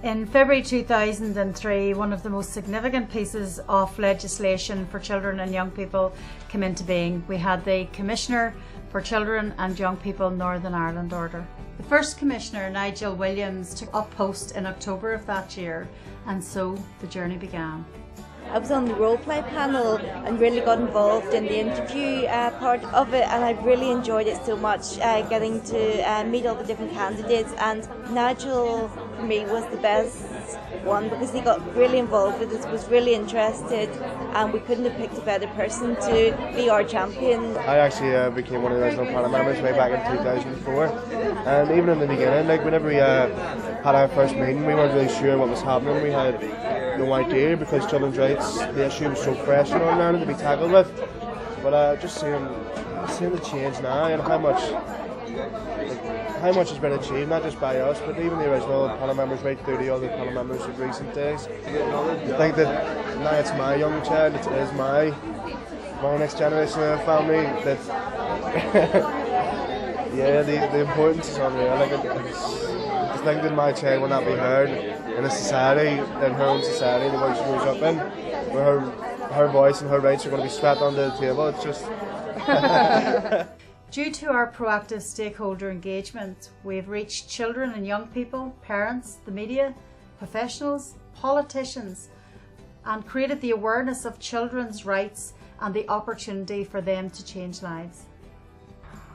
In February 2003, one of the most significant pieces of legislation for children and young people came into being. We had the Commissioner for Children and Young People Northern Ireland Order. The first Commissioner, Nigel Williams, took up post in October of that year, and so the journey began. I was on the role play panel and really got involved in the interview part of it, and I really enjoyed it so much, getting to meet all the different candidates. And Nigel, for me, was the best one because he got really involved with it, was really interested, and we couldn't have picked a better person to be our champion. I actually became one of the original panel members way back in 2004, and even in the beginning, like whenever we had our first meeting, we weren't really sure what was happening. We had no idea because children's rights, the issue was so fresh in Northern Ireland to be tackled with. But just seeing the change now and how much has been achieved, not just by us, but even the original panel members right through the other panel members of recent days. I think that now it's my young child, it is my next generation of the family. That yeah, the importance is unreal. Like I think that my child will not be heard in a society, in her own society, the one she grows up in, where her voice and her rights are going to be swept onto the table. It's just... Due to our proactive stakeholder engagement, we have reached children and young people, parents, the media, professionals, politicians, and created the awareness of children's rights and the opportunity for them to change lives.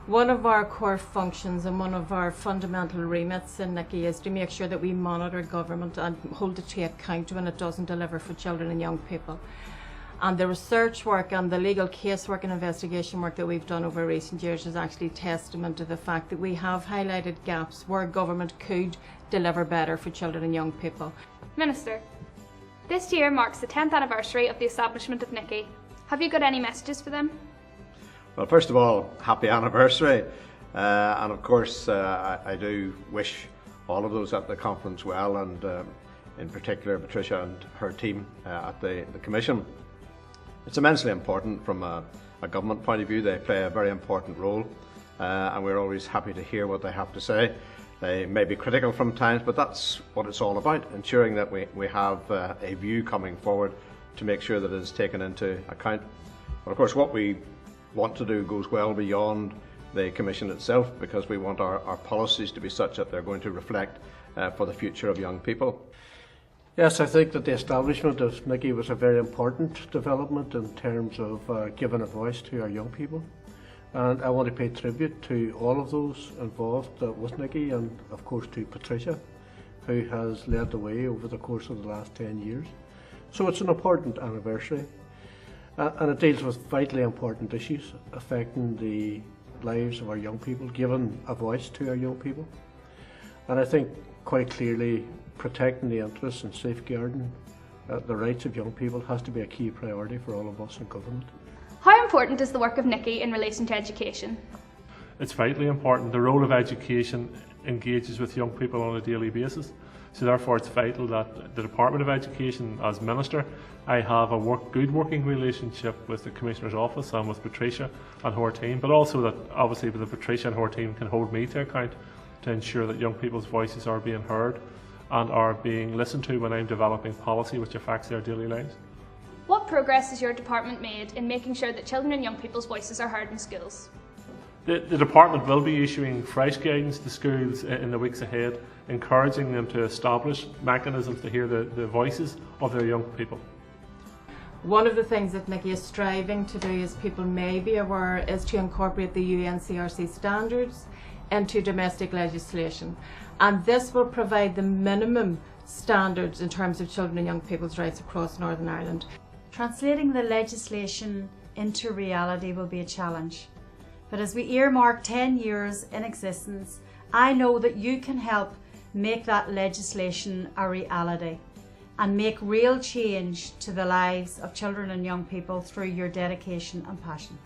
One of our core functions and one of our fundamental remits in NICCY is to make sure that we monitor government and hold it to account when it doesn't deliver for children and young people. And the research work and the legal casework and investigation work that we've done over recent years is actually testament to the fact that we have highlighted gaps where government could deliver better for children and young people. Minister, this year marks the 10th anniversary of the establishment of NICCY. Have you got any messages for them? Well, first of all, happy anniversary, and of course I do wish all of those at the conference well, and in particular Patricia and her team at the Commission. It's immensely important from a government point of view. They play a very important role, and we're always happy to hear what they have to say. They may be critical from times, but that's what it's all about, ensuring that we have a view coming forward to make sure that it is taken into account. But of course what we want to do goes well beyond the Commission itself, because we want our policies to be such that they're going to reflect for the future of young people. Yes, I think that the establishment of NICCY was a very important development in terms of giving a voice to our young people. And I want to pay tribute to all of those involved with NICCY, and of course to Patricia, who has led the way over the course of the last 10 years. So it's an important anniversary. And it deals with vitally important issues affecting the lives of our young people, giving a voice to our young people. And I think quite clearly protecting the interests and safeguarding the rights of young people has to be a key priority for all of us in government. How important is the work of NICCY in relation to education? It's vitally important. The role of education engages with young people on a daily basis. So therefore it's vital that the Department of Education, as Minister, I have a good working relationship with the Commissioner's office and with Patricia and her team, but also that obviously the Patricia and her team can hold me to account to ensure that young people's voices are being heard and are being listened to when I'm developing policy which affects their daily lives. What progress has your department made in making sure that children and young people's voices are heard in schools? The department will be issuing fresh guidance to schools in the weeks ahead, encouraging them to establish mechanisms to hear the voices of their young people. One of the things that NICCY is striving to do, as people may be aware, is to incorporate the UNCRC standards into domestic legislation. And this will provide the minimum standards in terms of children and young people's rights across Northern Ireland. Translating the legislation into reality will be a challenge. But as we earmark 10 years in existence, I know that you can help make that legislation a reality and make real change to the lives of children and young people through your dedication and passion.